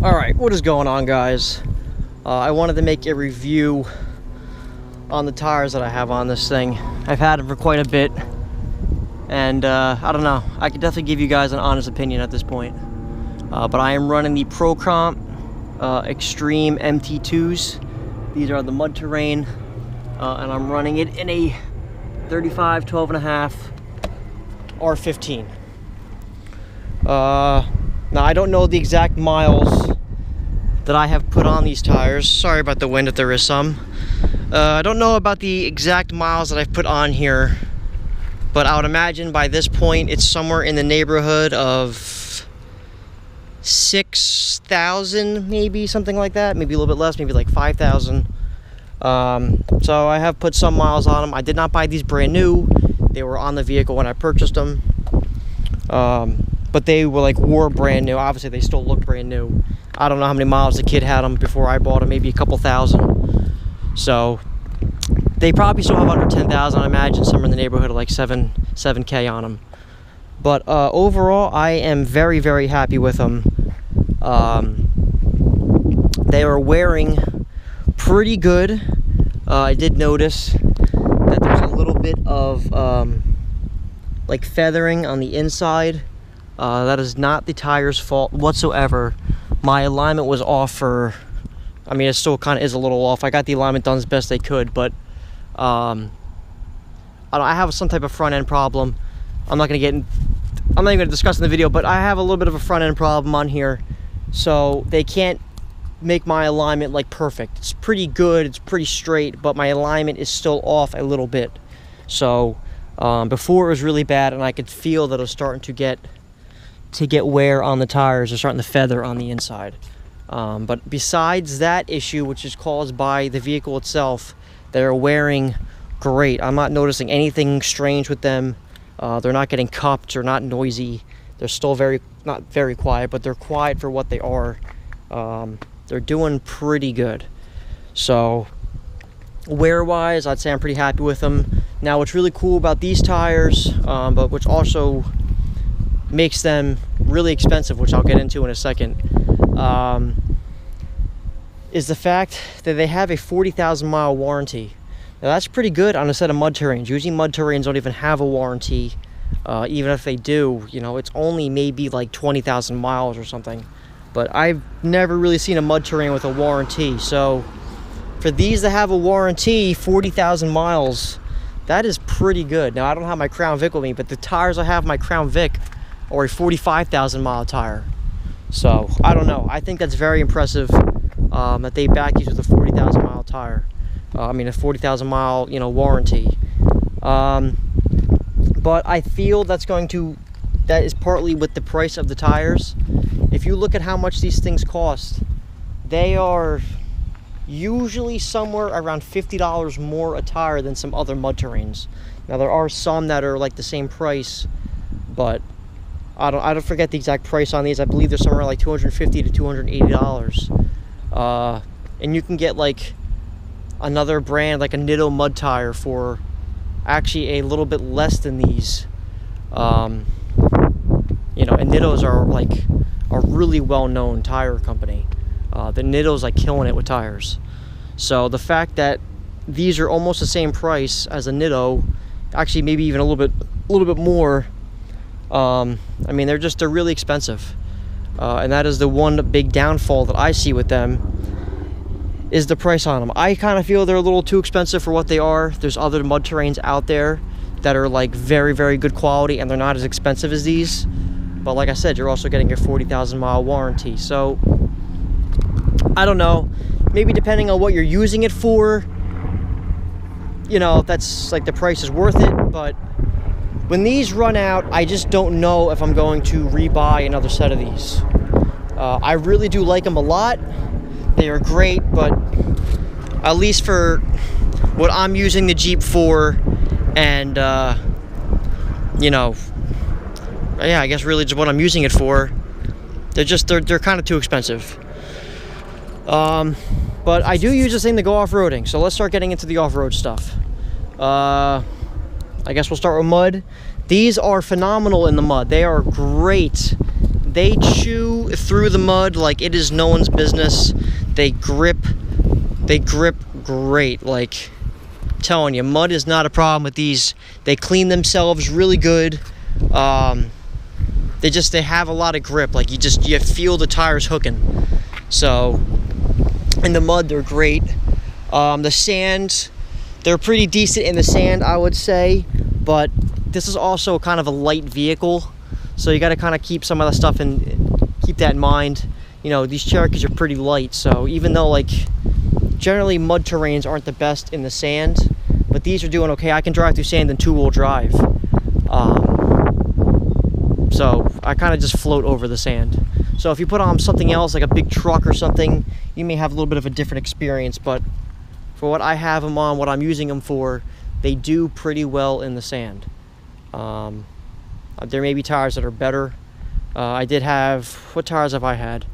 Alright, what is going on, guys? I wanted to make a review on the tires that I have on this thing. I've had them for quite a bit, and I don't know, I could definitely give you guys an honest opinion at this point. But I am running the ProComp Extreme MT2s. These are the mud terrain, and I'm running it in a 35/12.5R15. Now, I don't know the exact miles that I have put on these tires. Sorry about the wind if there is some. I don't know about the exact miles that I've put on here, but I would imagine by this point it's somewhere in the neighborhood of 6,000, maybe, something like that. Maybe a little bit less, maybe like 5,000. So I have put some miles on them. I did not buy these brand new. They were on the vehicle when I purchased them. But they were brand new. Obviously, they still look brand new. I don't know how many miles the kid had them before I bought them, maybe a couple thousand. So they probably still have under 10,000. I imagine somewhere in the neighborhood of like 7K on them. But overall, I am very, very happy with them. They are wearing pretty good. I did notice that there's a little bit of like feathering on the inside. That is not the tire's fault whatsoever. My alignment was off for, I mean, it still kind of is a little off. I got the alignment done as best they could, but I have some type of front end problem. I'm not even going to discuss in the video, but I have a little bit of a front end problem on here, so they can't make my alignment like perfect. It's pretty good, it's pretty straight, but my alignment is still off a little bit. So before it was really bad, and I could feel that it was starting to get wear on the tires. They're starting to feather on the inside. But besides that issue, which is caused by the vehicle itself, they're wearing great. I'm not noticing anything strange with them. They're not getting cupped or not noisy. They're still not very quiet, but they're quiet for what they are. They're doing pretty good. So wear-wise, I'd say I'm pretty happy with them. Now, what's really cool about these tires, but which also makes them really expensive, which I'll get into in a second, is the fact that they have a 40,000 mile warranty. Now, that's pretty good on a set of mud terrains. Usually mud terrains don't even have a warranty. Even if they do, you know, it's only maybe like 20,000 miles or something. But I've never really seen a mud terrain with a warranty. So for these to have a warranty, 40,000 miles, that is pretty good. Now, I don't have my Crown Vic with me, but the tires I have my Crown Vic or a 45,000 mile tire. So I don't know, I think that's very impressive that they back these with a 40,000 mile tire. I mean a 40,000 mile, you know, warranty. But I feel that is partly with the price of the tires. If you look at how much these things cost, they are usually somewhere around $50 more a tire than some other mud terrains. Now, there are some that are like the same price, but I don't forget the exact price on these. I believe they're somewhere like $250 to $280. And you can get like another brand, like a Nitto mud tire, for actually a little bit less than these. You know, and Nittos are like a really well-known tire company. The Nitto's like killing it with tires. So the fact that these are almost the same price as a Nitto, actually maybe even a little bit more. I mean, they're really expensive, and that is the one big downfall that I see with them, is the price on them. I kind of feel they're a little too expensive for what they are. There's other mud terrains out there that are like very, very good quality, and they're not as expensive as these. But like I said, you're also getting your 40,000 mile warranty. So I don't know, maybe depending on what you're using it for, you know, that's like the price is worth it. But when these run out, I just don't know if I'm going to rebuy another set of these. I really do like them a lot. They are great, but at least for what I'm using the Jeep for, and you know, yeah, I guess really just what I'm using it for, they're kind of too expensive. But I do use this thing to go off-roading, so let's start getting into the off-road stuff. I guess we'll start with mud. These are phenomenal in the mud. They are great they chew through the mud like it is no one's business. They grip great. Like, I'm telling you, mud is not a problem with these. They clean themselves really good. They have a lot of grip. Like, you feel the tires hooking. So in the mud, they're great. The sand, they're pretty decent in the sand, I would say, but this is also kind of a light vehicle, so you got to kind of keep some of the stuff and keep that in mind. You know, these Cherokees are pretty light, so even though, like, generally mud terrains aren't the best in the sand, but these are doing okay. I can drive through sand in two-wheel drive, so I kind of just float over the sand. So if you put on something else, like a big truck or something, you may have a little bit of a different experience, but for what I have them on, what I'm using them for, they do pretty well in the sand. There may be tires that are better. I did have, what tires have I had?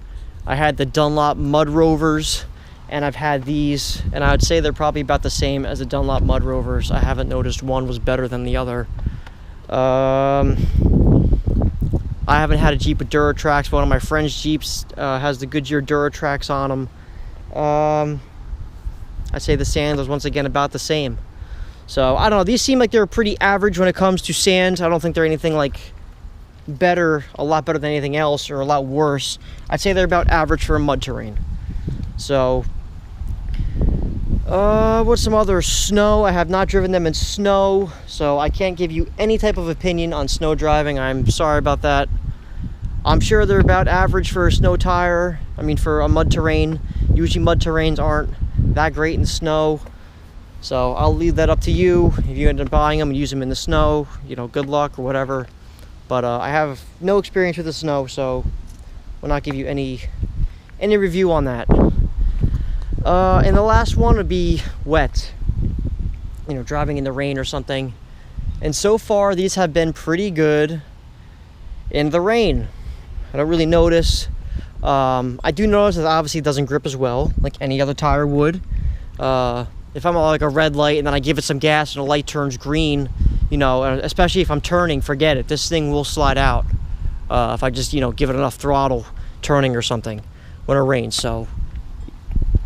I had the Dunlop Mud Rovers, and I've had these, and I would say they're probably about the same as the Dunlop Mud Rovers. I haven't noticed one was better than the other. I haven't had a Jeep with Duratrax. One of my friend's Jeeps has the Goodyear Duratrax on them. I'd say the sand was once again about the same. So I don't know, these seem like they're pretty average when it comes to sand. I don't think they're anything like better, a lot better than anything else, or a lot worse. I'd say they're about average for a mud terrain. So what's some other? Snow. I have not driven them in snow, so I can't give you any type of opinion on snow driving. I'm sorry about that. I'm sure they're about average for a snow tire. I mean, for a mud terrain. Usually mud terrains aren't that great in snow, so I'll leave that up to you. If you end up buying them and use them in the snow, you know, good luck or whatever. But I have no experience with the snow, so will not give you any review on that. And the last one would be wet, you know, driving in the rain or something. And so far these have been pretty good in the rain. I don't really notice. I do notice that obviously it doesn't grip as well like any other tire would. If I'm on like a red light and then I give it some gas and the light turns green, you know, especially if I'm turning, forget it. This thing will slide out if I just, you know, give it enough throttle turning or something when it rains. So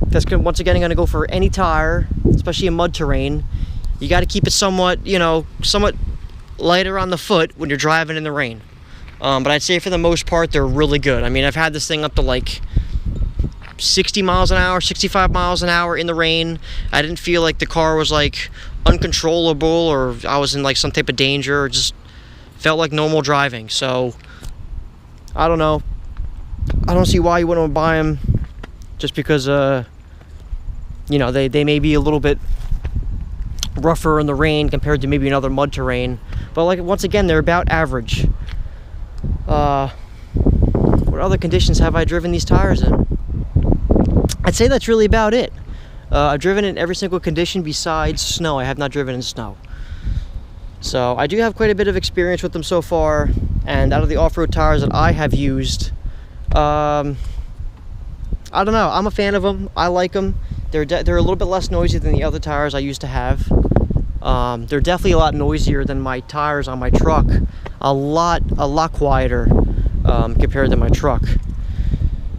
that's once again going to go for any tire, especially a mud terrain. You got to keep it somewhat, you know, somewhat lighter on the foot when you're driving in the rain. But I'd say for the most part, they're really good. I mean, I've had this thing up to like 60 miles an hour, 65 miles an hour in the rain. I didn't feel like the car was like uncontrollable or I was in like some type of danger. It just felt like normal driving. So I don't know. I don't see why you wouldn't buy them, just because you know, they may be a little bit rougher in the rain compared to maybe another mud terrain, but like once again, they're about average. What other conditions have I driven these tires in? I'd say that's really about it. I've driven in every single condition besides snow. I have not driven in snow. So I do have quite a bit of experience with them so far, and out of the off-road tires that I have used, I don't know, I'm a fan of them. I like them. They're a little bit less noisy than the other tires I used to have. They're definitely a lot noisier than my tires on my truck. A lot quieter compared to my truck.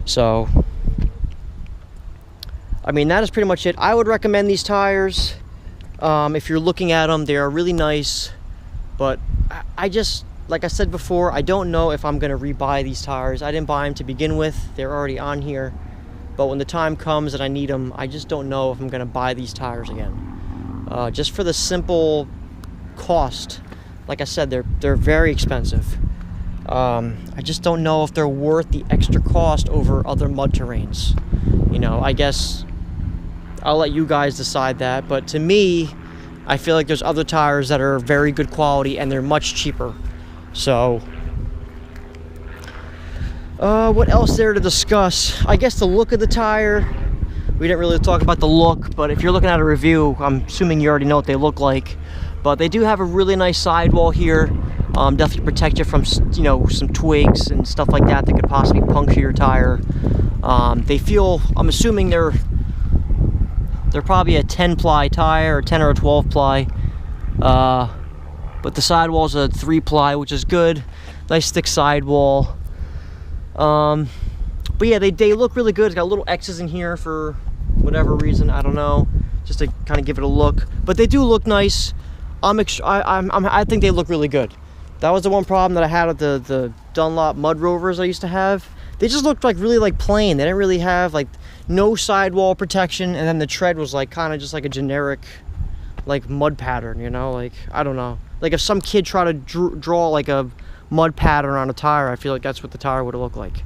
So I mean, that is pretty much it. I would recommend these tires. If you're looking at them, they are really nice, but I just, like I said before, I don't know if I'm going to rebuy these tires. I didn't buy them to begin with. They're already on here. But when the time comes and I need them, I just don't know if I'm going to buy these tires again. Just for the simple cost. Like I said, they're very expensive. I just don't know if they're worth the extra cost over other mud terrains. You know, I guess I'll let you guys decide that. But to me, I feel like there's other tires that are very good quality and they're much cheaper. So what else there to discuss? I guess the look of the tire. We didn't really talk about the look, but if you're looking at a review, I'm assuming you already know what they look like. But they do have a really nice sidewall here. Definitely protect you from, you know, some twigs and stuff like that that could possibly puncture your tire. They feel, I'm assuming they're probably a 10-ply tire, or 10 or a 12-ply. But the sidewall's a 3-ply, which is good. Nice thick sidewall. But yeah, they look really good. It's got little X's in here for whatever reason, I don't know, just to kind of give it a look. But they do look nice. I think they look really good. That was the one problem that I had with the Dunlop Mud Rovers I used to have. They just looked like really like plain. They didn't really have like no sidewall protection, and then the tread was like kind of just like a generic like mud pattern, you know? Like, I don't know. Like if some kid tried to draw like a mud pattern on a tire, I feel like that's what the tire would have looked like.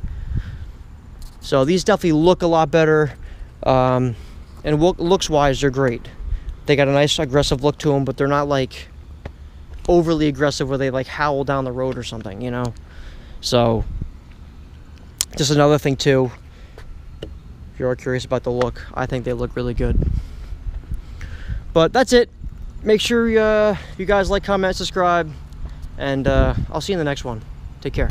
So these definitely look a lot better, and looks wise they're great. They got a nice aggressive look to them, but they're not like overly aggressive where they like howl down the road or something, you know? So just another thing too, if you're curious about the look, I think they look really good. But that's it. Make sure you guys like, comment, subscribe, and I'll see you in the next one. Take care.